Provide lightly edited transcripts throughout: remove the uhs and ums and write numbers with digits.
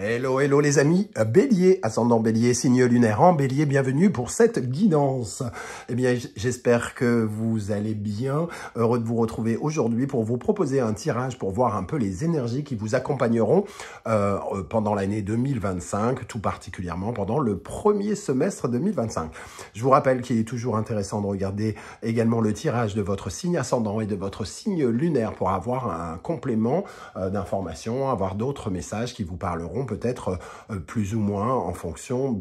Hello, hello les amis, Bélier, ascendant Bélier, signe lunaire en Bélier, bienvenue pour cette guidance. Eh bien, j'espère que vous allez bien, heureux de vous retrouver aujourd'hui pour vous proposer un tirage pour voir un peu les énergies qui vous accompagneront pendant l'année 2025, tout particulièrement pendant le premier semestre 2025. Je vous rappelle qu'il est toujours intéressant de regarder également le tirage de votre signe ascendant et de votre signe lunaire pour avoir un complément d'informations, avoir d'autres messages qui vous parleront peut-être plus ou moins en fonction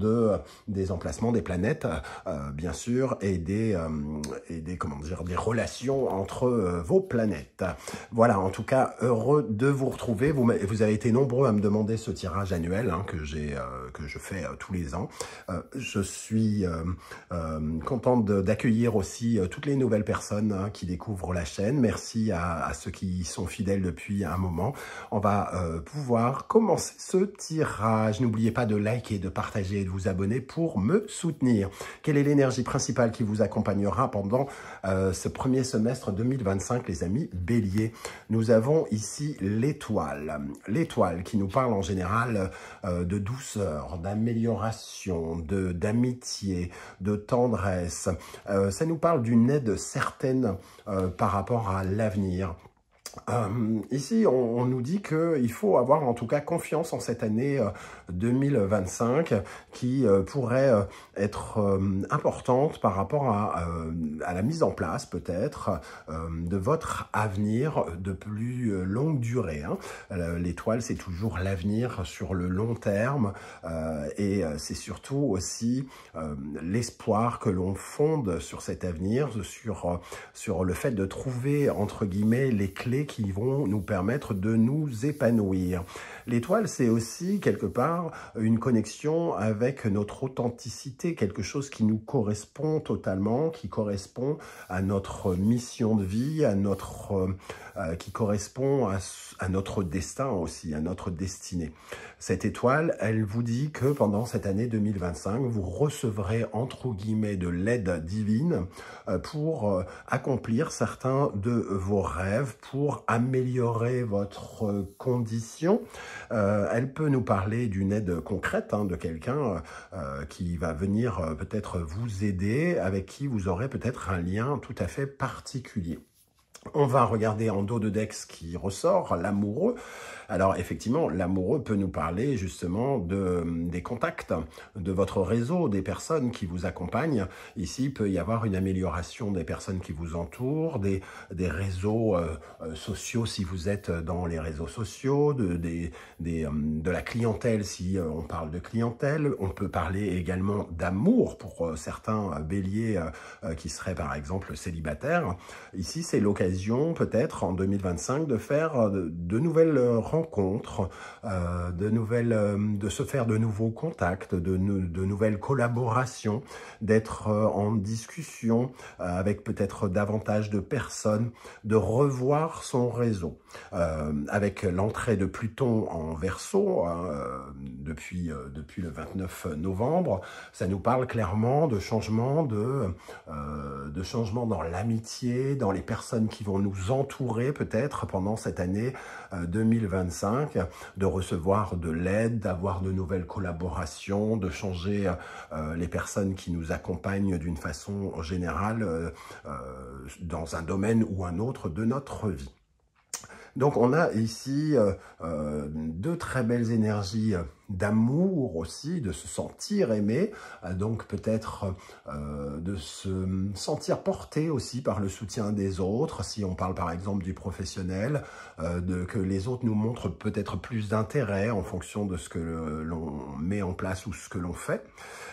des emplacements des planètes, bien sûr, et des relations entre vos planètes. Voilà, en tout cas, heureux de vous retrouver. Vous avez été nombreux à me demander ce tirage annuel que je fais tous les ans. Je suis content d'accueillir aussi toutes les nouvelles personnes qui découvrent la chaîne. Merci à ceux qui sont fidèles depuis un moment. On va pouvoir commencer ce tirage. N'oubliez pas de liker, de partager et de vous abonner pour me soutenir. Quelle est l'énergie principale qui vous accompagnera pendant ce premier semestre 2025, les amis Bélier? Nous avons ici l'étoile. L'étoile qui nous parle en général de douceur, d'amélioration, d'amitié, de tendresse. Ça nous parle d'une aide certaine par rapport à l'avenir. Ici, on nous dit qu'il faut avoir en tout cas confiance en cette année 2025 qui pourrait être importante par rapport à la mise en place peut-être de votre avenir de plus longue durée. L'étoile, c'est toujours l'avenir sur le long terme et c'est surtout aussi l'espoir que l'on fonde sur cet avenir, sur le fait de trouver entre guillemets les clés qui vont nous permettre de nous épanouir. L'étoile, c'est aussi quelque part une connexion avec notre authenticité, quelque chose qui nous correspond totalement, qui correspond à notre mission de vie, qui correspond à notre destin aussi, à notre destinée. Cette étoile, elle vous dit que pendant cette année 2025, vous recevrez entre guillemets de l'aide divine pour accomplir certains de vos rêves, pour améliorer votre condition. Elle peut nous parler d'une aide concrète de quelqu'un qui va venir peut-être vous aider, avec qui vous aurez peut-être un lien tout à fait particulier. On va regarder en dos de deck ce qui ressort, l'amoureux. Alors effectivement, l'amoureux peut nous parler justement des contacts, de votre réseau, des personnes qui vous accompagnent. Ici, il peut y avoir une amélioration des personnes qui vous entourent, des réseaux sociaux si vous êtes dans les réseaux sociaux, de la clientèle si on parle de clientèle. On peut parler également d'amour pour certains béliers qui seraient par exemple célibataires. Ici, c'est l'occasion peut-être en 2025 de faire de nouvelles rencontres, de se faire de nouveaux contacts, de nouvelles collaborations, d'être en discussion avec peut-être davantage de personnes, de revoir son réseau. Avec l'entrée de Pluton en Verseau depuis le 29 novembre, ça nous parle clairement de changement, de changement dans l'amitié, dans les personnes qui vont nous entourer peut-être pendant cette année 2025, de recevoir de l'aide, d'avoir de nouvelles collaborations, de changer les personnes qui nous accompagnent d'une façon générale dans un domaine ou un autre de notre vie. Donc on a ici deux très belles énergies d'amour aussi, de se sentir aimé, donc peut-être de se sentir porté aussi par le soutien des autres, si on parle par exemple du professionnel, que les autres nous montrent peut-être plus d'intérêt en fonction de ce que l'on met en place ou ce que l'on fait,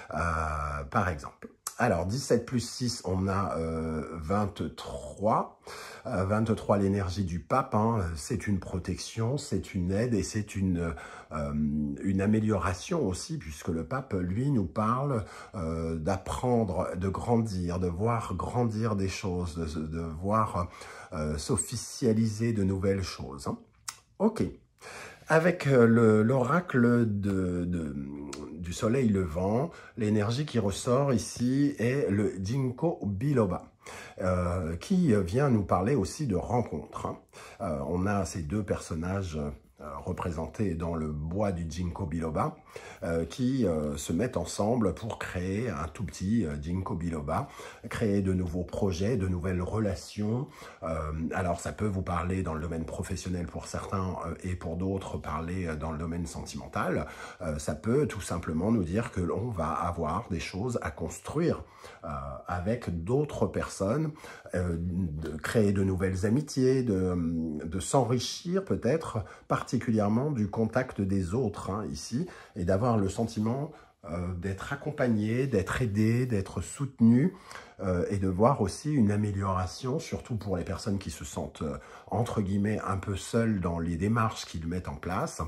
par exemple. Alors, 17 plus 6, on a 23. 23, l'énergie du pape, c'est une protection, c'est une aide et c'est une amélioration aussi, puisque le pape, lui, nous parle d'apprendre, de grandir, de voir grandir des choses, de voir s'officialiser de nouvelles choses. Ok. Avec l'oracle du soleil levant, l'énergie qui ressort ici est le Ginkgo biloba, qui vient nous parler aussi de rencontres. On a ces deux personnages représentés dans le bois du ginkgo biloba, qui se mettent ensemble pour créer un tout petit ginkgo biloba, créer de nouveaux projets, de nouvelles relations. Alors ça peut vous parler dans le domaine professionnel pour certains et pour d'autres parler dans le domaine sentimental. Ça peut tout simplement nous dire que l'on va avoir des choses à construire avec d'autres personnes, de créer de nouvelles amitiés, de s'enrichir peut-être particulièrement du contact des autres ici, et d'avoir le sentiment d'être accompagné, d'être aidé, d'être soutenu, et de voir aussi une amélioration, surtout pour les personnes qui se sentent, entre guillemets, un peu seules dans les démarches qu'ils mettent en place.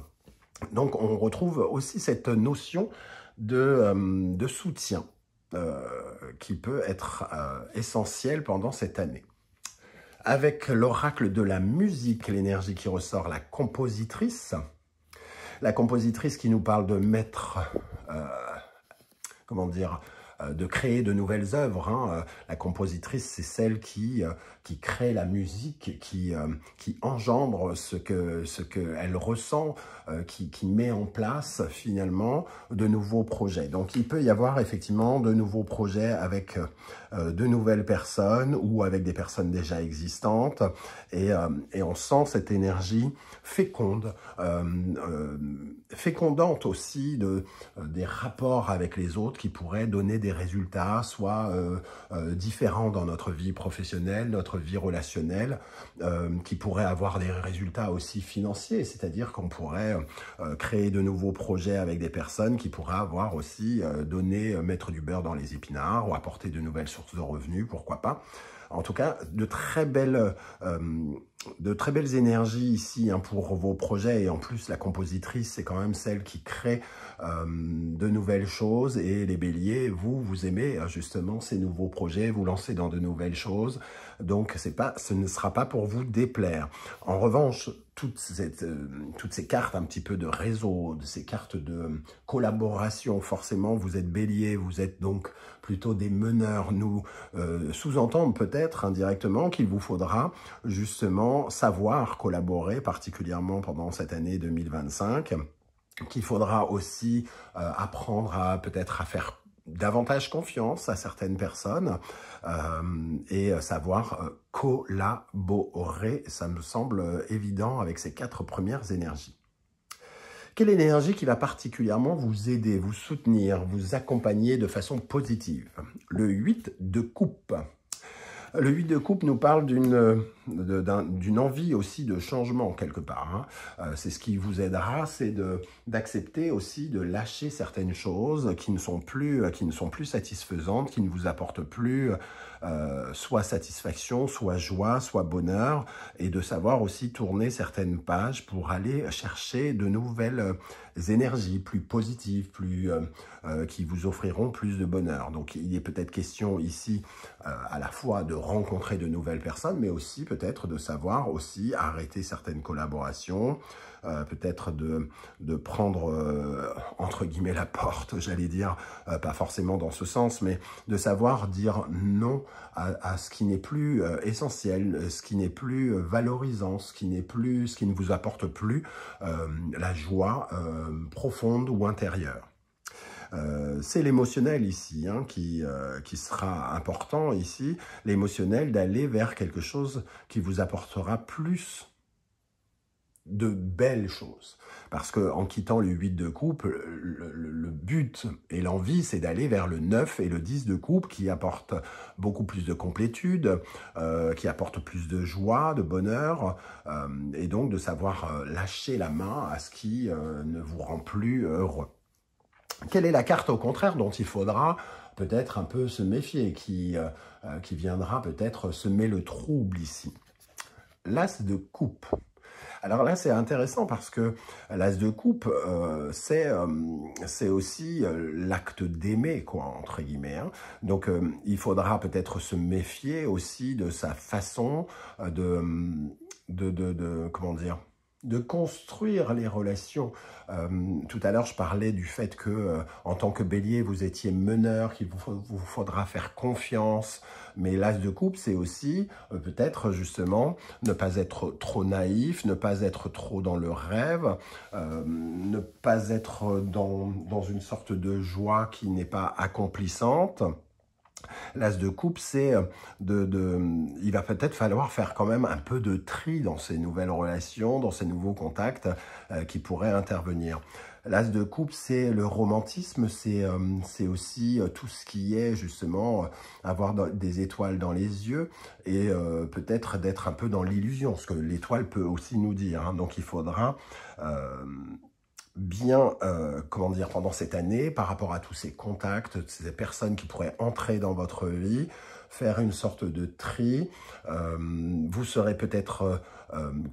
Donc on retrouve aussi cette notion de soutien qui peut être essentielle pendant cette année. Avec l'oracle de la musique, l'énergie qui ressort, la compositrice qui nous parle de mettre, comment dire, de créer de nouvelles œuvres. La compositrice, c'est celle qui crée la musique, qui engendre ce qu'elle ressent, qui met en place finalement de nouveaux projets. Donc il peut y avoir effectivement de nouveaux projets avec de nouvelles personnes ou avec des personnes déjà existantes, et on sent cette énergie féconde, fécondante aussi des rapports avec les autres qui pourraient donner des résultats soit différents dans notre vie professionnelle, notre vie relationnelle, qui pourraient avoir des résultats aussi financiers, c'est-à-dire qu'on pourrait créer de nouveaux projets avec des personnes qui pourraient avoir aussi mettre du beurre dans les épinards ou apporter de nouvelles sources de revenus, pourquoi pas. En tout cas, de très belles énergies ici pour vos projets. Et en plus, la compositrice, c'est quand même celle qui crée de nouvelles choses. Et les béliers, vous aimez justement ces nouveaux projets, vous lancez dans de nouvelles choses. Donc, ce ne sera pas pour vous déplaire. En revanche, toutes ces cartes un petit peu de réseau, ces cartes de collaboration, forcément, vous êtes bélier, vous êtes donc plutôt des meneurs, nous sous-entendent peut-être indirectement qu'il vous faudra justement savoir collaborer, particulièrement pendant cette année 2025, qu'il faudra aussi apprendre peut-être à faire davantage confiance à certaines personnes et savoir collaborer. Ça me semble évident avec ces 4 premières énergies. Quelle énergie qui va particulièrement vous aider, vous soutenir, vous accompagner de façon positive? Le 8 de coupe. Le 8 de coupe nous parle d'une envie aussi de changement quelque part. C'est ce qui vous aidera, c'est d'accepter aussi de lâcher certaines choses qui ne sont plus satisfaisantes, qui ne vous apportent plus soit satisfaction, soit joie, soit bonheur, et de savoir aussi tourner certaines pages pour aller chercher de nouvelles énergies plus positives, qui vous offriront plus de bonheur. Donc il est peut-être question ici à la fois de rencontrer de nouvelles personnes, mais aussi peut-être de savoir aussi arrêter certaines collaborations, peut-être de prendre entre guillemets la porte, j'allais dire, pas forcément dans ce sens, mais de savoir dire non à ce qui n'est plus essentiel, ce qui n'est plus valorisant, ce qui ne vous apporte plus la joie profonde ou intérieure. C'est l'émotionnel ici qui sera important ici, l'émotionnel d'aller vers quelque chose qui vous apportera plus de belles choses. Parce qu'en quittant le 8 de coupe, le but et l'envie, c'est d'aller vers le 9 et le 10 de coupe qui apportent beaucoup plus de complétude, qui apportent plus de joie, de bonheur, et donc de savoir lâcher la main à ce qui ne vous rend plus heureux. Quelle est la carte, au contraire, dont il faudra peut-être un peu se méfier, qui viendra peut-être semer le trouble ici? L'As de coupe. Alors là, c'est intéressant parce que l'As de coupe, c'est aussi l'acte d'aimer, quoi, entre guillemets. Donc, il faudra peut-être se méfier aussi de sa façon comment dire, de construire les relations. Tout à l'heure, je parlais du fait que, en tant que bélier, vous étiez meneur, qu'il vous faudra faire confiance. Mais l'as de coupe, c'est aussi peut-être justement ne pas être trop naïf, ne pas être trop dans le rêve, ne pas être dans une sorte de joie qui n'est pas accomplissante. L'as de coupe, c'est il va peut-être falloir faire quand même un peu de tri dans ces nouvelles relations, dans ces nouveaux contacts qui pourraient intervenir. L'as de coupe, c'est le romantisme, c'est aussi tout ce qui est justement avoir des étoiles dans les yeux et peut-être d'être un peu dans l'illusion, ce que l'étoile peut aussi nous dire. Hein. Donc il faudra bien, comment dire, pendant cette année, par rapport à tous ces contacts, ces personnes qui pourraient entrer dans votre vie, faire une sorte de tri. Vous serez peut-être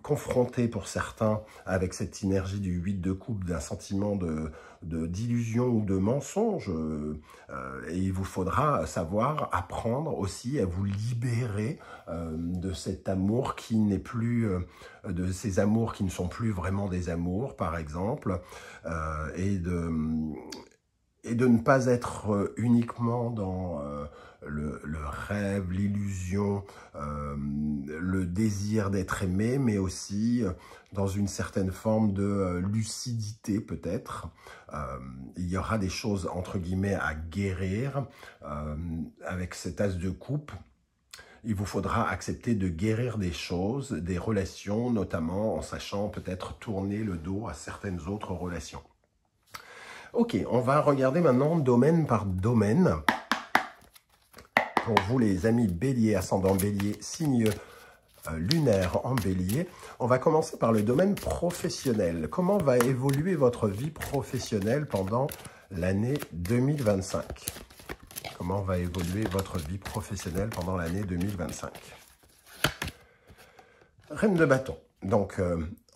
confronté pour certains avec cette énergie du 8 de coupe, d'un sentiment d'illusion ou de mensonge. Et il vous faudra savoir apprendre aussi à vous libérer de cet amour qui n'est plus, de ces amours qui ne sont plus vraiment des amours, par exemple, et de ne pas être uniquement dans le rêve, l'illusion, le désir d'être aimé, mais aussi dans une certaine forme de lucidité peut-être. Il y aura des choses, entre guillemets, à guérir avec cet as de coupe. Il vous faudra accepter de guérir des choses, des relations, notamment en sachant peut-être tourner le dos à certaines autres relations. Ok, on va regarder maintenant domaine par domaine. Pour vous les amis bélier, ascendant bélier, signe lunaire en bélier, on va commencer par le domaine professionnel. Comment va évoluer votre vie professionnelle pendant l'année 2025 ? Comment va évoluer votre vie professionnelle pendant l'année 2025 ? Reine de bâton. Donc,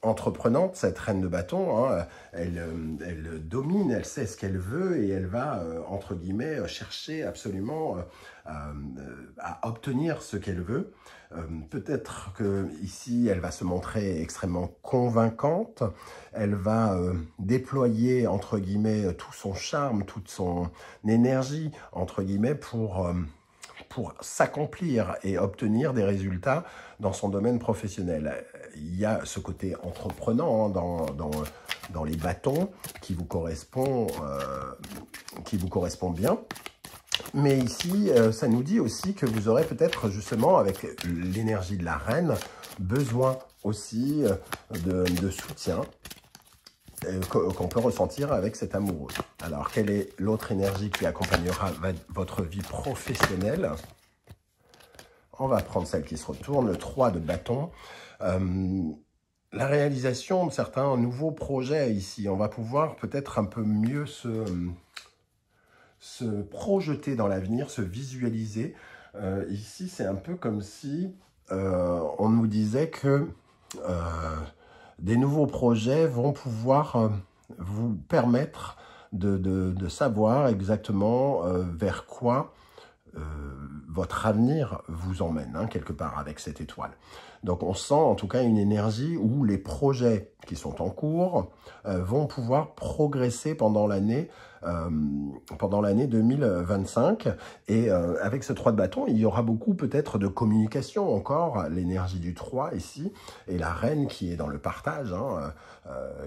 entreprenante, cette reine de bâton, hein, elle domine, elle sait ce qu'elle veut et elle va, entre guillemets, chercher absolument à obtenir ce qu'elle veut. Peut-être qu'ici, elle va se montrer extrêmement convaincante. Elle va déployer, entre guillemets, tout son charme, toute son énergie, entre guillemets, pour s'accomplir et obtenir des résultats dans son domaine professionnel. Il y a ce côté entreprenant hein, dans les bâtons qui vous correspond bien. Mais ici, ça nous dit aussi que vous aurez peut-être justement, avec l'énergie de la reine, besoin aussi de soutien qu'on peut ressentir avec cet amoureux. Alors, quelle est l'autre énergie qui accompagnera votre vie professionnelle? On va prendre celle qui se retourne, le 3 de bâton. La réalisation de certains nouveaux projets ici. On va pouvoir peut-être un peu mieux se projeter dans l'avenir, se visualiser. Ici, c'est un peu comme si on nous disait que des nouveaux projets vont pouvoir vous permettre de savoir exactement vers quoi votre avenir vous emmène, hein, quelque part, avec cette étoile. Donc, on sent en tout cas une énergie où les projets qui sont en cours vont pouvoir progresser pendant l'année 2025. Et avec ce 3 de bâton, il y aura beaucoup peut-être de communication encore, l'énergie du 3 ici, et la reine qui est dans le partage, hein,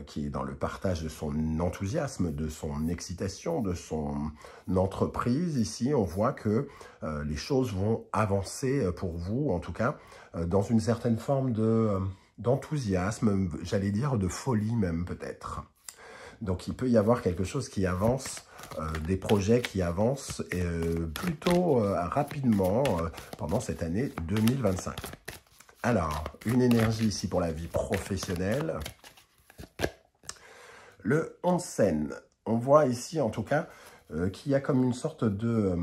qui est dans le partage de son enthousiasme, de son excitation, de son entreprise. Ici, on voit que les choses vont avancer pour vous, en tout cas, dans une certaine forme d'enthousiasme, j'allais dire de folie même peut-être. Donc il peut y avoir quelque chose qui avance, des projets qui avancent plutôt rapidement pendant cette année 2025. Alors, une énergie ici pour la vie professionnelle. Le onsen, on voit ici en tout cas qu'il y a comme une sorte de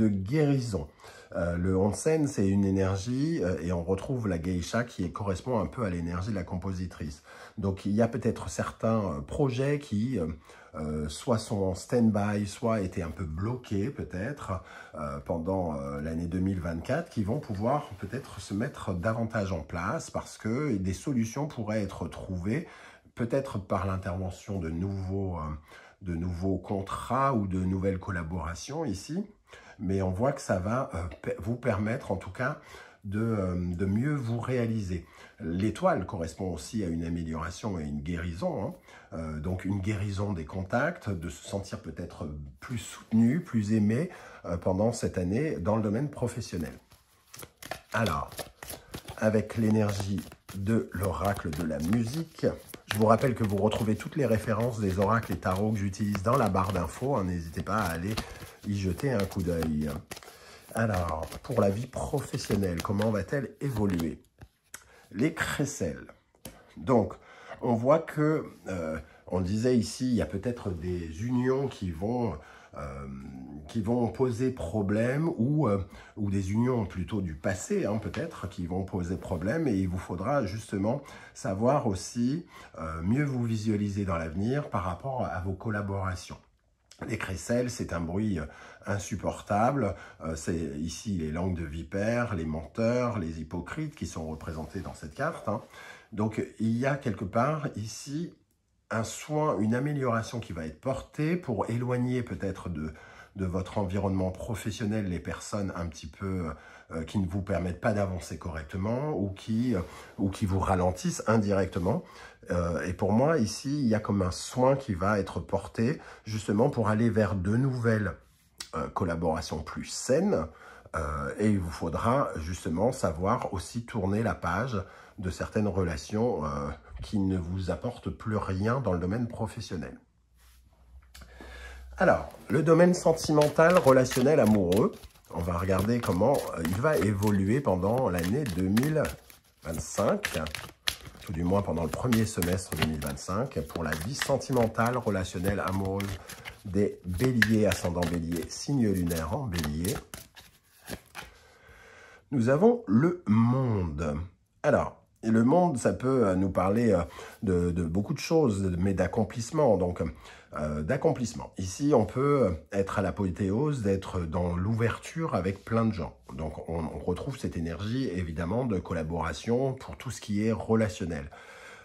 guérison. Le onsen, c'est une énergie et on retrouve la geisha qui correspond un peu à l'énergie de la compositrice. Donc il y a peut-être certains projets qui soit sont en stand-by, soit étaient un peu bloqués peut-être pendant l'année 2024, qui vont pouvoir peut-être se mettre davantage en place parce que des solutions pourraient être trouvées peut-être par l'intervention de nouveaux contrats ou de nouvelles collaborations ici. Mais on voit que ça va vous permettre en tout cas de mieux vous réaliser. L'étoile correspond aussi à une amélioration et une guérison, hein. Donc une guérison des contacts, de se sentir peut-être plus soutenu, plus aimé pendant cette année dans le domaine professionnel. Alors, avec l'énergie de l'oracle de la musique, je vous rappelle que vous retrouvez toutes les références des oracles et tarots que j'utilise dans la barre d'infos, hein. N'hésitez pas à aller y jeter un coup d'œil. Alors, pour la vie professionnelle, comment va-t-elle évoluer? Les crécelles. Donc, on voit que, on disait ici, il y a peut-être des unions qui vont poser problème ou des unions plutôt du passé, hein, peut-être, qui vont poser problème et il vous faudra justement savoir aussi mieux vous visualiser dans l'avenir par rapport à vos collaborations. Les crécelles, c'est un bruit insupportable. C'est ici les langues de vipère, les menteurs, les hypocrites qui sont représentés dans cette carte, hein. Donc, il y a quelque part ici un soin, une amélioration qui va être portée pour éloigner peut-être de votre environnement professionnel les personnes un petit peu qui ne vous permettent pas d'avancer correctement ou qui vous ralentissent indirectement. Et pour moi, ici, il y a comme un soin qui va être porté justement pour aller vers de nouvelles collaborations plus saines. Et il vous faudra justement savoir aussi tourner la page de certaines relations qui ne vous apportent plus rien dans le domaine professionnel. Alors, le domaine sentimental, relationnel, amoureux, on va regarder comment il va évoluer pendant l'année 2025, tout du moins pendant le premier semestre 2025, pour la vie sentimentale, relationnelle, amoureuse des béliers, ascendant bélier, signe lunaire en bélier. Nous avons le monde. Alors, le monde, ça peut nous parler de beaucoup de choses, mais d'accomplissement. Donc, d'accomplissement. Ici, on peut être à l'apothéose, d'être dans l'ouverture avec plein de gens. Donc, on retrouve cette énergie, évidemment, de collaboration pour tout ce qui est relationnel.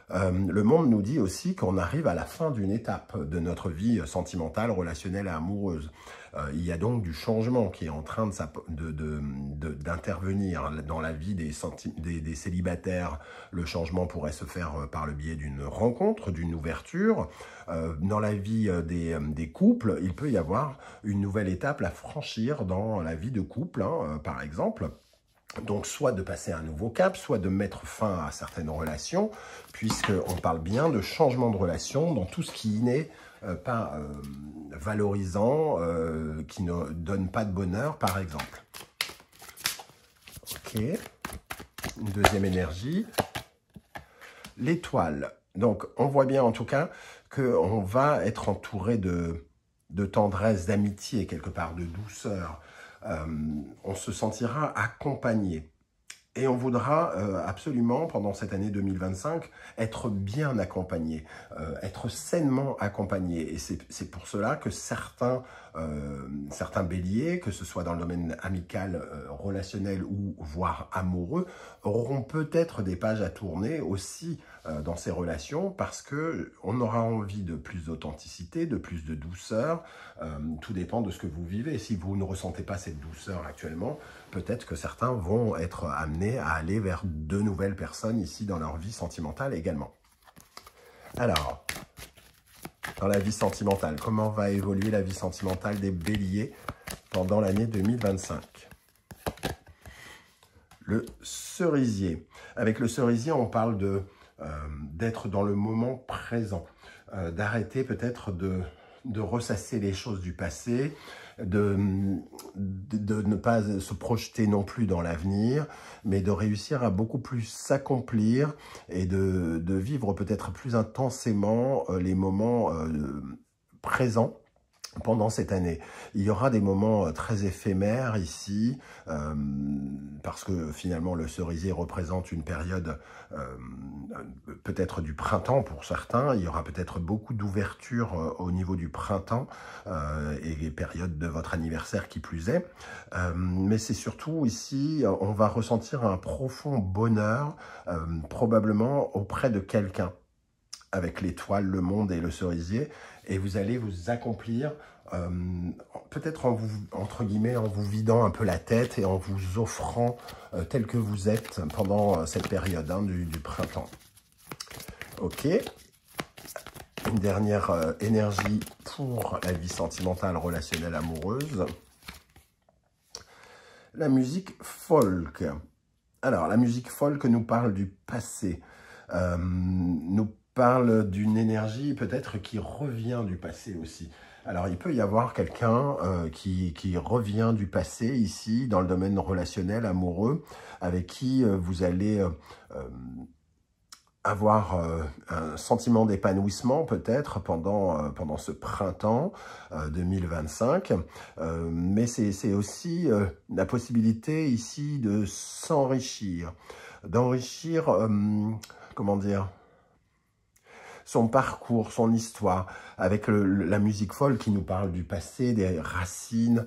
Le monde nous dit aussi qu'on arrive à la fin d'une étape de notre vie sentimentale, relationnelle et amoureuse. Il y a donc du changement qui est en train d'intervenir dans la vie des célibataires. Le changement pourrait se faire par le biais d'une rencontre, d'une ouverture. Dans la vie des couples, il peut y avoir une nouvelle étape à franchir dans la vie de couple, hein, par exemple. Donc, soit de passer un nouveau cap, soit de mettre fin à certaines relations, puisqu'on parle bien de changement de relation dans tout ce qui n'est pas valorisant, qui ne donne pas de bonheur, par exemple. Ok. Une deuxième énergie. L'étoile. Donc, on voit bien en tout cas qu'on va être entouré de tendresse, d'amitié, quelque part, de douceur. On se sentira accompagné. Et on voudra absolument, pendant cette année 2025, être bien accompagné, être sainement accompagné. Et c'est pour cela que certains béliers, que ce soit dans le domaine amical, relationnel ou voire amoureux, auront peut-être des pages à tourner aussi dans ces relations parce qu'on aura envie de plus d'authenticité, de plus de douceur. Tout dépend de ce que vous vivez. Si vous ne ressentez pas cette douceur actuellement, peut-être que certains vont être amenés à aller vers de nouvelles personnes ici dans leur vie sentimentale également. Alors, dans la vie sentimentale, comment va évoluer la vie sentimentale des béliers pendant l'année 2025? Le cerisier. Avec le cerisier, on parle d'être dans le moment présent, d'arrêter peut-être de ressasser les choses du passé, de ne pas se projeter non plus dans l'avenir, mais de réussir à beaucoup plus s'accomplir et de vivre peut-être plus intensément les moments présents pendant cette année. Il y aura des moments très éphémères ici, parce que finalement le cerisier représente une période peut-être du printemps pour certains. Il y aura peut-être beaucoup d'ouverture au niveau du printemps et période de votre anniversaire qui plus est. Mais c'est surtout ici, on va ressentir un profond bonheur, probablement auprès de quelqu'un, avec l'étoile, le monde et le cerisier, et vous allez vous accomplir, peut-être en vous, entre guillemets, en vous vidant un peu la tête et en vous offrant tel que vous êtes pendant cette période du printemps. Ok, une dernière énergie pour la vie sentimentale, relationnelle, amoureuse. La musique folk. Alors, la musique folk nous parle du passé, nous parle d'une énergie peut-être qui revient du passé aussi. Alors, il peut y avoir quelqu'un qui revient du passé ici, dans le domaine relationnel, amoureux, avec qui vous allez avoir un sentiment d'épanouissement peut-être pendant ce printemps 2025. Mais c'est aussi la possibilité ici de s'enrichir, d'enrichir, comment dire, son parcours, son histoire, avec la musique folk qui nous parle du passé, des racines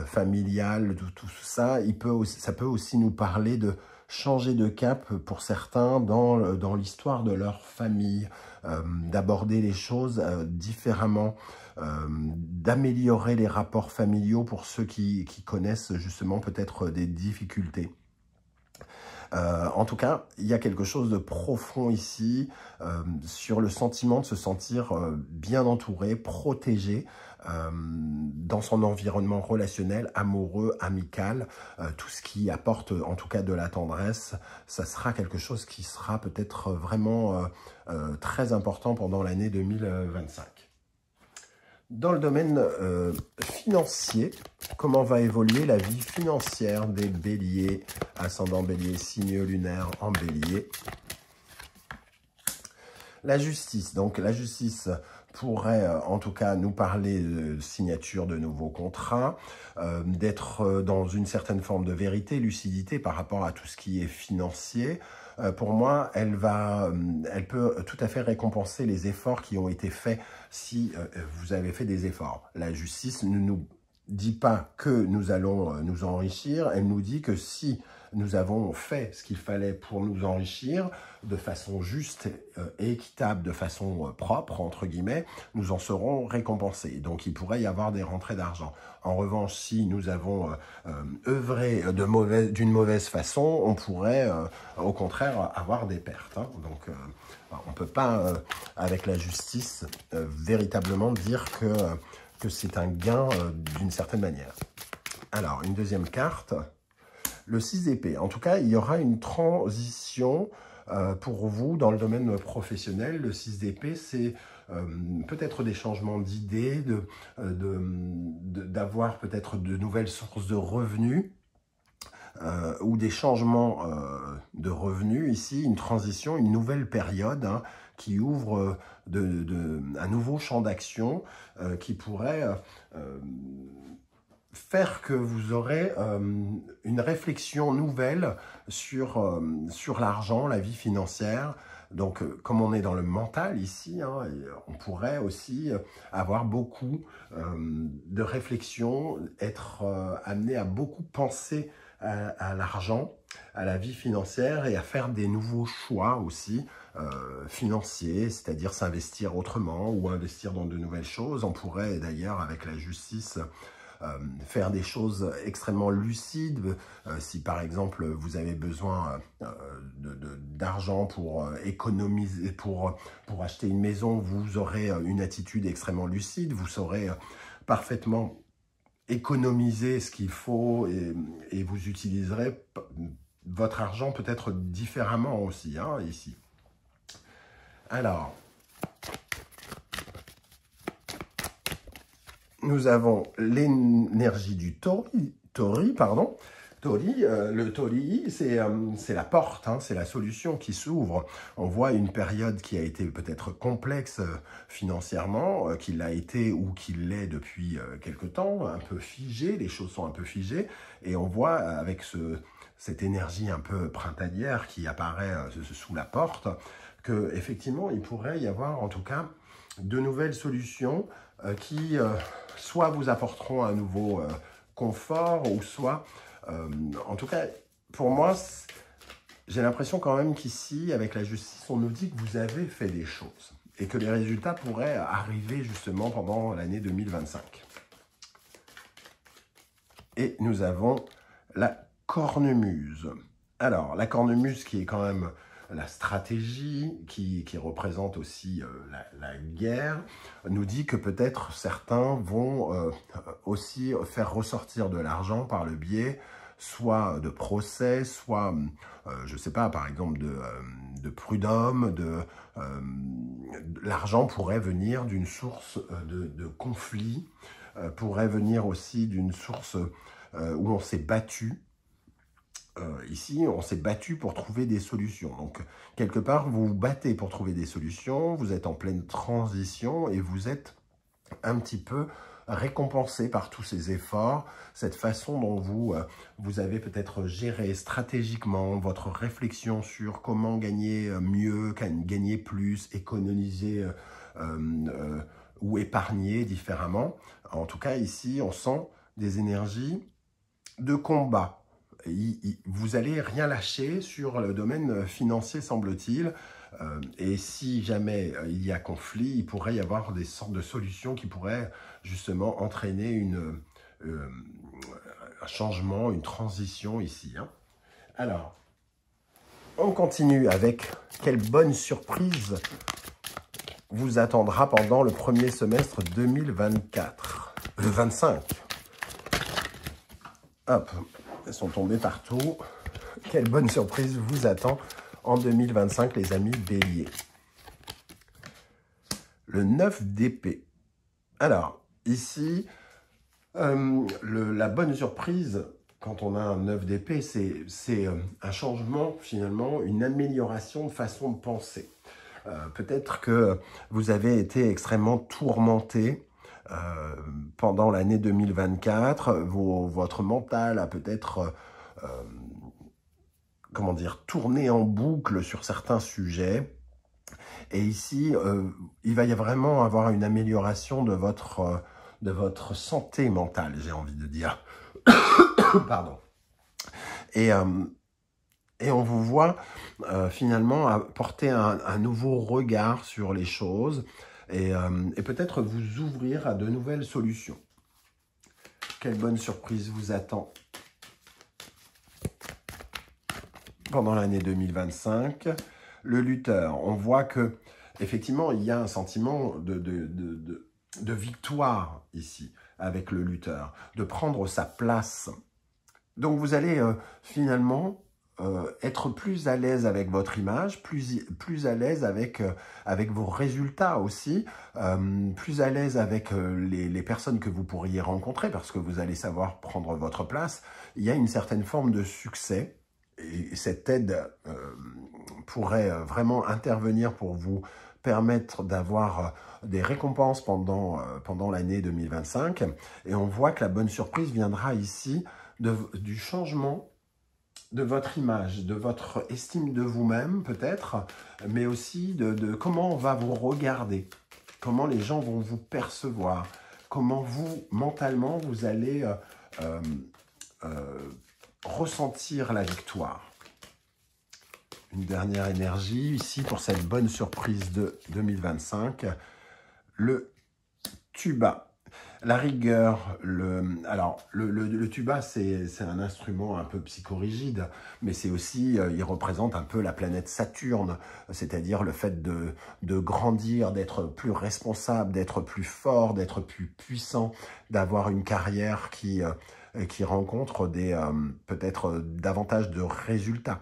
familiales, tout ça. Ça peut aussi nous parler de changer de cap pour certains dans l'histoire de leur famille, d'aborder les choses différemment, d'améliorer les rapports familiaux pour ceux qui connaissent justement peut-être des difficultés. En tout cas, il y a quelque chose de profond ici sur le sentiment de se sentir bien entouré, protégé dans son environnement relationnel, amoureux, amical. Tout ce qui apporte en tout cas de la tendresse, ça sera quelque chose qui sera peut-être vraiment très important pendant l'année 2025. Dans le domaine financier, comment va évoluer la vie financière des béliers, ascendant bélier, signe lunaire en bélier? La justice, donc la justice pourrait en tout cas nous parler de signature de nouveaux contrats, d'être dans une certaine forme de vérité, lucidité par rapport à tout ce qui est financier. Pour moi, elle peut tout à fait récompenser les efforts qui ont été faits si vous avez fait des efforts. La justice ne nous dit pas que nous allons nous enrichir, elle nous dit que si nous avons fait ce qu'il fallait pour nous enrichir de façon juste et équitable, de façon propre, entre guillemets, nous en serons récompensés. Donc, il pourrait y avoir des rentrées d'argent. En revanche, si nous avons œuvré d'une mauvaise façon, on pourrait, au contraire, avoir des pertes. Hein. Donc, on ne peut pas, avec la justice, véritablement dire que c'est un gain d'une certaine manière. Alors, une deuxième carte. Le 6 d'épée. En tout cas, il y aura une transition pour vous dans le domaine professionnel. Le 6 d'épée, c'est peut-être des changements d'idées, d'avoir peut-être de nouvelles sources de revenus ou des changements de revenus. Ici, une transition, une nouvelle période qui ouvre un nouveau champ d'action qui pourrait faire que vous aurez une réflexion nouvelle sur l'argent, la vie financière. Donc, comme on est dans le mental ici, on pourrait aussi avoir beaucoup de réflexion, être amené à beaucoup penser à l'argent, à la vie financière et à faire des nouveaux choix aussi financiers, c'est-à-dire s'investir autrement ou investir dans de nouvelles choses. On pourrait d'ailleurs, avec la justice, faire des choses extrêmement lucides. Si par exemple vous avez besoin d'argent pour économiser, pour acheter une maison, vous aurez une attitude extrêmement lucide, vous saurez parfaitement économiser ce qu'il faut et vous utiliserez votre argent peut-être différemment aussi, ici. Alors, nous avons l'énergie du Tauri, Le Tori, c'est la porte, hein, c'est la solution qui s'ouvre. On voit une période qui a été peut-être complexe financièrement, qui l'a été ou qui l'est depuis quelque temps, un peu figée, les choses sont un peu figées, et on voit avec cette énergie un peu printanière qui apparaît sous la porte, que effectivement il pourrait y avoir en tout cas de nouvelles solutions qui soit vous apporteront un nouveau confort, ou soit en tout cas, pour moi, j'ai l'impression quand même qu'ici, avec la justice, on nous dit que vous avez fait des choses et que les résultats pourraient arriver justement pendant l'année 2025. Et nous avons la cornemuse. Alors, la cornemuse qui est quand même la stratégie, qui représente aussi la guerre, nous dit que peut-être certains vont aussi faire ressortir de l'argent par le biais soit de procès, soit, je ne sais pas, par exemple de prud'homme, l'argent pourrait venir d'une source de conflit, pourrait venir aussi d'une source où on s'est battu. Ici, on s'est battu pour trouver des solutions. Donc, quelque part, vous vous battez pour trouver des solutions, vous êtes en pleine transition et vous êtes un petit peu récompensé par tous ces efforts, cette façon dont vous avez peut-être géré stratégiquement votre réflexion sur comment gagner mieux, gagner plus, économiser ou épargner différemment. En tout cas, ici, on sent des énergies de combat. Vous allez rien lâcher sur le domaine financier, semble-t-il. Et si jamais il y a conflit, il pourrait y avoir des sortes de solutions qui pourraient justement entraîner un changement, une transition ici. Hein. Alors, on continue avec quelle bonne surprise vous attendra pendant le premier semestre 2024. Le 25. Hop. Elles sont tombées partout. Quelle bonne surprise vous attend en 2025, les amis béliers. Le 9 d'épée. Alors, ici, la bonne surprise, quand on a un 9 d'épée, c'est un changement, finalement, une amélioration de façon de penser. Peut-être que vous avez été extrêmement tourmenté pendant l'année 2024, votre mental a peut-être, comment dire, tourné en boucle sur certains sujets. Et ici, il va y vraiment avoir une amélioration de votre santé mentale, j'ai envie de dire. Pardon. Et on vous voit finalement porter un nouveau regard sur les choses, et peut-être vous ouvrir à de nouvelles solutions. Quelle bonne surprise vous attend pendant l'année 2025. Le lutteur, on voit que effectivement il y a un sentiment de victoire ici avec le lutteur, de prendre sa place. Donc vous allez finalement être plus à l'aise avec votre image, plus à l'aise avec vos résultats aussi, plus à l'aise avec les personnes que vous pourriez rencontrer, parce que vous allez savoir prendre votre place. Il y a une certaine forme de succès, et cette aide pourrait vraiment intervenir pour vous permettre d'avoir des récompenses pendant l'année 2025. Et on voit que la bonne surprise viendra ici du changement de votre image, de votre estime de vous-même peut-être, mais aussi de comment on va vous regarder, comment les gens vont vous percevoir, comment vous, mentalement, vous allez ressentir la victoire. Une dernière énergie ici pour cette bonne surprise de 2025, le tuba. La rigueur, le tuba, c'est un instrument un peu psychorigide, mais c'est aussi, il représente un peu la planète Saturne, c'est-à-dire le fait de grandir, d'être plus responsable, d'être plus fort, d'être plus puissant, d'avoir une carrière qui rencontre peut-être davantage de résultats,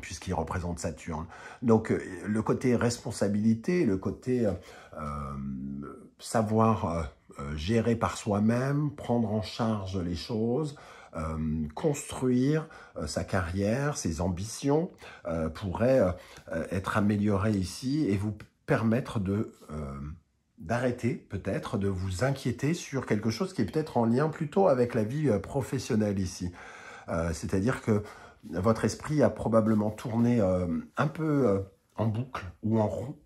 puisqu'il représente Saturne. Donc, le côté responsabilité, le côté savoir gérer par soi-même, prendre en charge les choses, construire sa carrière, ses ambitions pourraient être améliorées ici et vous permettre d'arrêter peut-être de vous inquiéter sur quelque chose qui est peut-être en lien plutôt avec la vie professionnelle ici. C'est-à-dire que votre esprit a probablement tourné un peu en boucle ou en rond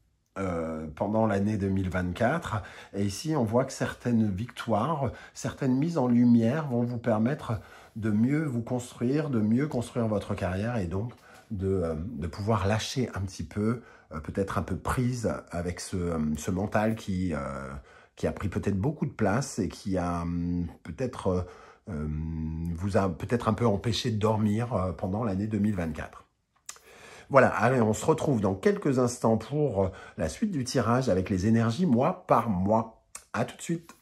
pendant l'année 2024. Et ici, on voit que certaines victoires, certaines mises en lumière vont vous permettre de mieux vous construire, de mieux construire votre carrière et donc de pouvoir lâcher un petit peu, peut-être un peu prise avec ce mental qui a pris peut-être beaucoup de place et qui a peut-être vous a peut-être un peu empêché de dormir pendant l'année 2024. Voilà, allez, on se retrouve dans quelques instants pour la suite du tirage avec les énergies mois par mois. À tout de suite.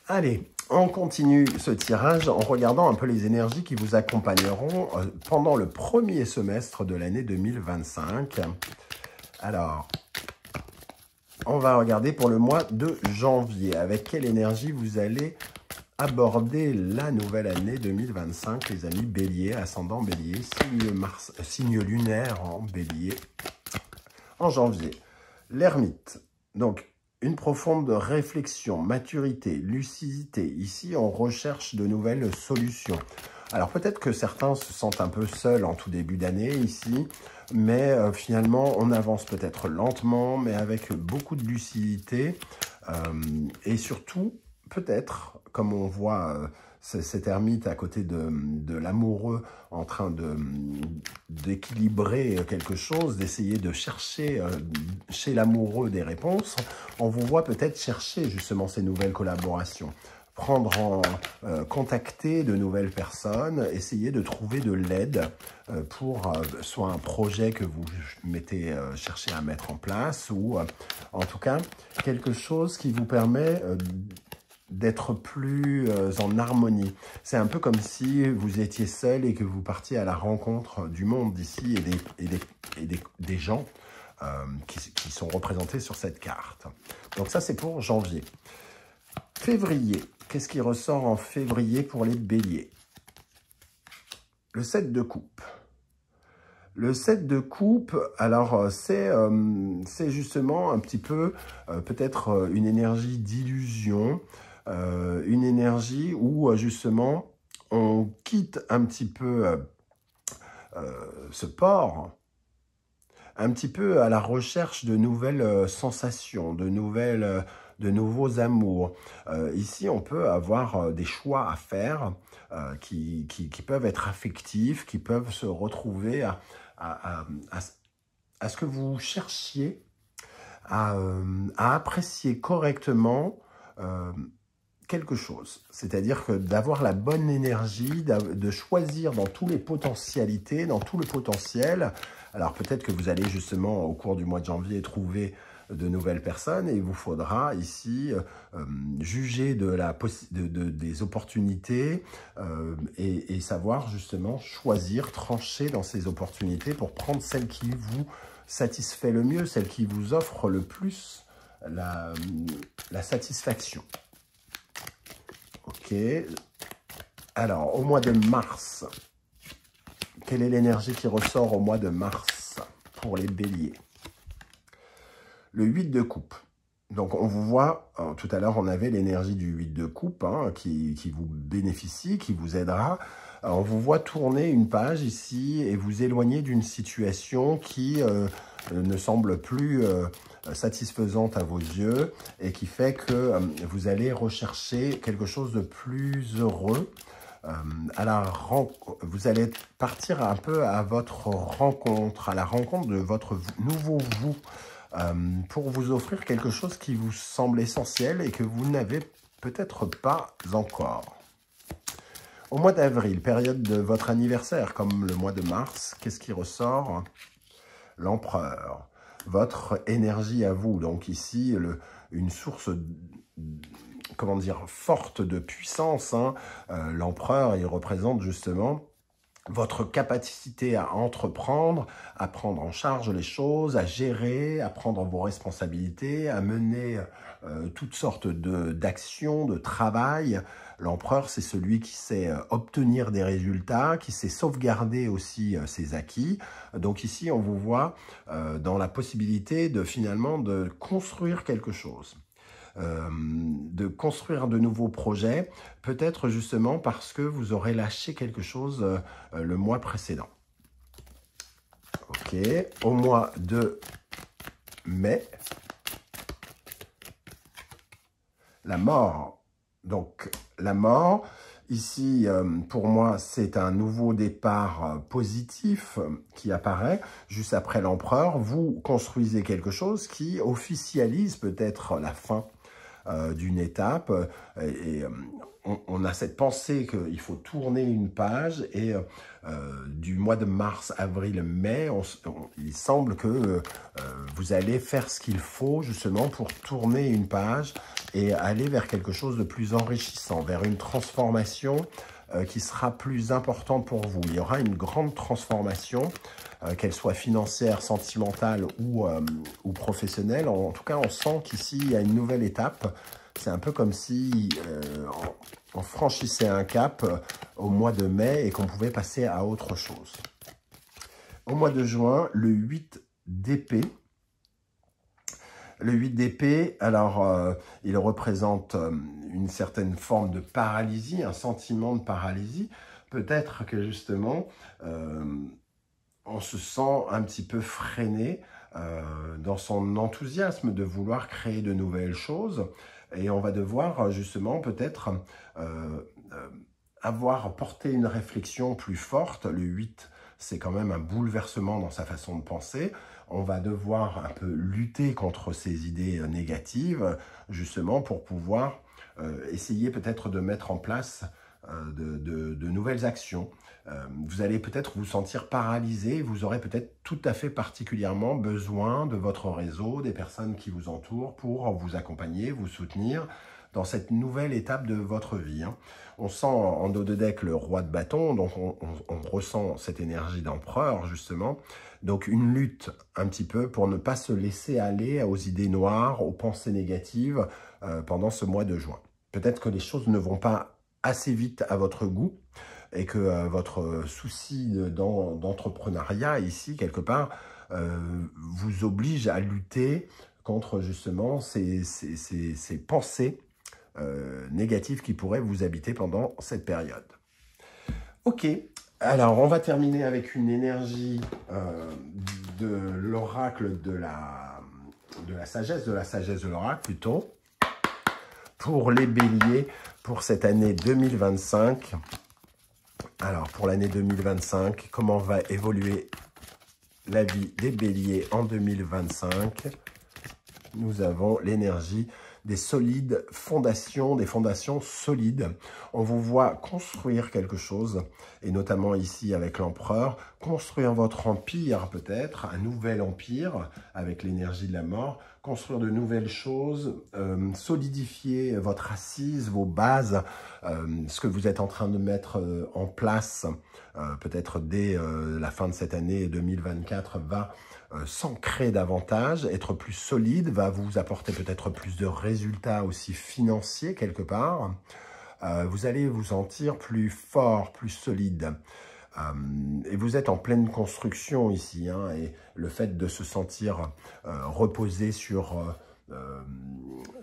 Allez, on continue ce tirage en regardant un peu les énergies qui vous accompagneront pendant le premier semestre de l'année 2025. Alors, on va regarder pour le mois de janvier. Avec quelle énergie vous allez aborder la nouvelle année 2025, les amis bélier, ascendant bélier, signe lunaire en bélier, en janvier. L'ermite, donc une profonde réflexion, maturité, lucidité. Ici, on recherche de nouvelles solutions. Alors peut-être que certains se sentent un peu seuls en tout début d'année ici, mais finalement, on avance peut-être lentement, mais avec beaucoup de lucidité et surtout, peut-être, comme on voit cet ermite à côté de l'amoureux en train d'équilibrer quelque chose, d'essayer de chercher chez l'amoureux des réponses, on vous voit peut-être chercher justement ces nouvelles collaborations, contacter de nouvelles personnes, essayer de trouver de l'aide pour soit un projet que vous cherchez à mettre en place ou en tout cas quelque chose qui vous permet d'être plus en harmonie. C'est un peu comme si vous étiez seul et que vous partiez à la rencontre du monde d'ici et des gens qui sont représentés sur cette carte. Donc ça, c'est pour janvier. Février. Qu'est-ce qui ressort en février pour les béliers? Le 7 de coupe. Le 7 de coupe, alors c'est justement un petit peu peut-être une énergie d'illusion, une énergie où justement on quitte un petit peu ce port, un petit peu à la recherche de nouvelles sensations, de nouveaux amours. Ici, on peut avoir des choix à faire qui peuvent être affectifs, qui peuvent se retrouver à ce que vous cherchiez à apprécier correctement quelque chose. C'est-à-dire que d'avoir la bonne énergie, de choisir dans toutes les potentialités, dans tout le potentiel. Alors peut-être que vous allez justement au cours du mois de janvier trouver de nouvelles personnes et il vous faudra ici juger des opportunités et savoir justement choisir, trancher dans ces opportunités pour prendre celle qui vous satisfait le mieux, celle qui vous offre le plus la satisfaction. Ok. Alors, au mois de mars, quelle est l'énergie qui ressort au mois de mars pour les béliers? Le 8 de coupe. Donc, on vous voit, tout à l'heure, on avait l'énergie du 8 de coupe hein, qui vous bénéficie, qui vous aidera. On vous voit tourner une page ici et vous éloigner d'une situation qui ne semble plus satisfaisante à vos yeux et qui fait que vous allez rechercher quelque chose de plus heureux. Vous allez partir un peu à votre rencontre, à la rencontre de votre nouveau vous, pour vous offrir quelque chose qui vous semble essentiel et que vous n'avez peut-être pas encore. Au mois d'avril, période de votre anniversaire, comme le mois de mars, qu'est-ce qui ressort? L'empereur. Votre énergie à vous. Donc ici, une source, comment dire, forte de puissance. Hein. L'empereur, il représente justement votre capacité à entreprendre, à prendre en charge les choses, à gérer, à prendre vos responsabilités, à mener toutes sortes d'actions, de travail. L'empereur, c'est celui qui sait obtenir des résultats, qui sait sauvegarder aussi ses acquis. Donc ici, on vous voit dans la possibilité de finalement de construire quelque chose. De construire de nouveaux projets, peut-être justement parce que vous aurez lâché quelque chose le mois précédent. Ok, au mois de mai, la mort. Donc la mort, ici pour moi c'est un nouveau départ positif qui apparaît juste après l'empereur. Vous construisez quelque chose qui officialise peut-être la fin d'une étape et on a cette pensée qu'il faut tourner une page et du mois de mars, avril, mai, il semble que vous allez faire ce qu'il faut justement pour tourner une page et aller vers quelque chose de plus enrichissant, vers une transformation qui sera plus importante pour vous. Il y aura une grande transformation, qu'elle soit financière, sentimentale ou professionnelle. En tout cas, on sent qu'ici, il y a une nouvelle étape. C'est un peu comme si on franchissait un cap au mois de mai et qu'on pouvait passer à autre chose. Au mois de juin, le 8 d'épée. Le 8 d'épée, alors, il représente une certaine forme de paralysie, un sentiment de paralysie. Peut-être que justement, on se sent un petit peu freiné dans son enthousiasme de vouloir créer de nouvelles choses. Et on va devoir justement peut-être avoir porté une réflexion plus forte. Le 8, c'est quand même un bouleversement dans sa façon de penser. On va devoir un peu lutter contre ces idées négatives, justement pour pouvoir essayer peut-être de mettre en place de nouvelles actions. Vous allez peut-être vous sentir paralysé, vous aurez peut-être tout à fait particulièrement besoin de votre réseau, des personnes qui vous entourent pour vous accompagner, vous soutenir dans cette nouvelle étape de votre vie. On sent en dos de deck le roi de bâton, donc on ressent cette énergie d'empereur justement. Donc une lutte un petit peu pour ne pas se laisser aller aux idées noires, aux pensées négatives pendant ce mois de juin. Peut-être que les choses ne vont pas assez vite à votre goût et que votre souci d'entrepreneuriat ici, quelque part, vous oblige à lutter contre justement ces pensées négatives qui pourraient vous habiter pendant cette période. Ok, alors on va terminer avec une énergie de l'oracle de la sagesse de l'oracle plutôt, pour les béliers, pour cette année 2025. Alors, pour l'année 2025, comment va évoluer la vie des béliers en 2025? Nous avons l'énergie des solides fondations, des fondations solides. On vous voit construire quelque chose, et notamment ici avec l'empereur, construire votre empire peut-être, un nouvel empire avec l'énergie de la mort, construire de nouvelles choses, solidifier votre assise, vos bases, ce que vous êtes en train de mettre en place, peut-être dès la fin de cette année 2024, va s'ancrer davantage, être plus solide, va vous apporter peut-être plus de résultats aussi financiers quelque part. Vous allez vous sentir plus fort, plus solide. Et vous êtes en pleine construction ici, et le fait de se sentir reposé sur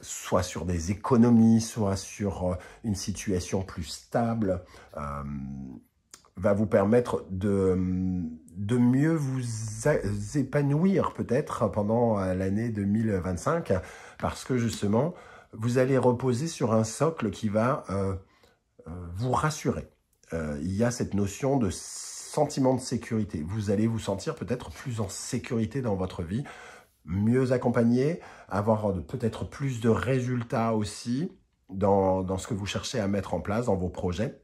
soit sur des économies, soit sur une situation plus stable, va vous permettre de mieux vous épanouir peut-être pendant l'année 2025, parce que justement, vous allez reposer sur un socle qui va vous rassurer. Il y a cette notion de sentiment de sécurité. Vous allez vous sentir peut-être plus en sécurité dans votre vie, mieux accompagné, avoir peut-être plus de résultats aussi dans ce que vous cherchez à mettre en place dans vos projets.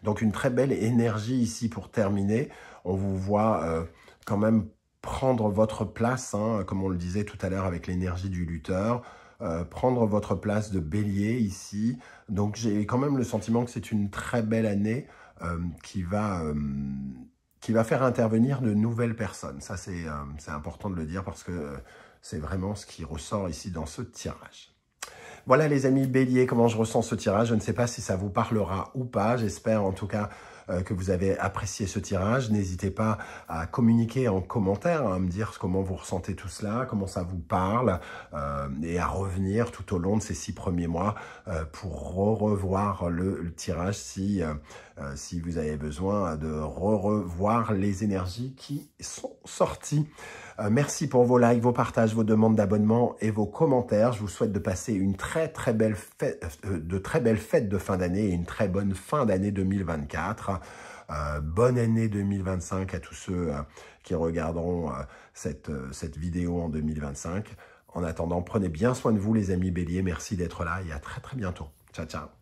Donc une très belle énergie ici pour terminer. On vous voit quand même prendre votre place, comme on le disait tout à l'heure avec l'énergie du lutteur, prendre votre place de bélier ici. Donc j'ai quand même le sentiment que c'est une très belle année qui va faire intervenir de nouvelles personnes. Ça, c'est important de le dire parce que c'est vraiment ce qui ressort ici dans ce tirage. Voilà les amis Bélier, comment je ressens ce tirage. Je ne sais pas si ça vous parlera ou pas. J'espère en tout cas que vous avez apprécié ce tirage. N'hésitez pas à communiquer en commentaire, à me dire comment vous ressentez tout cela, comment ça vous parle, et à revenir tout au long de ces 6 premiers mois pour revoir le tirage si vous avez besoin de revoir les énergies qui sont sorties. Merci pour vos likes, vos partages, vos demandes d'abonnement et vos commentaires. Je vous souhaite de passer une très belle fête, de très belles fêtes de fin d'année et une très bonne fin d'année 2024. Bonne année 2025 à tous ceux qui regarderont cette vidéo en 2025. En attendant, prenez bien soin de vous les amis Bélier. Merci d'être là et à très bientôt. Ciao, ciao.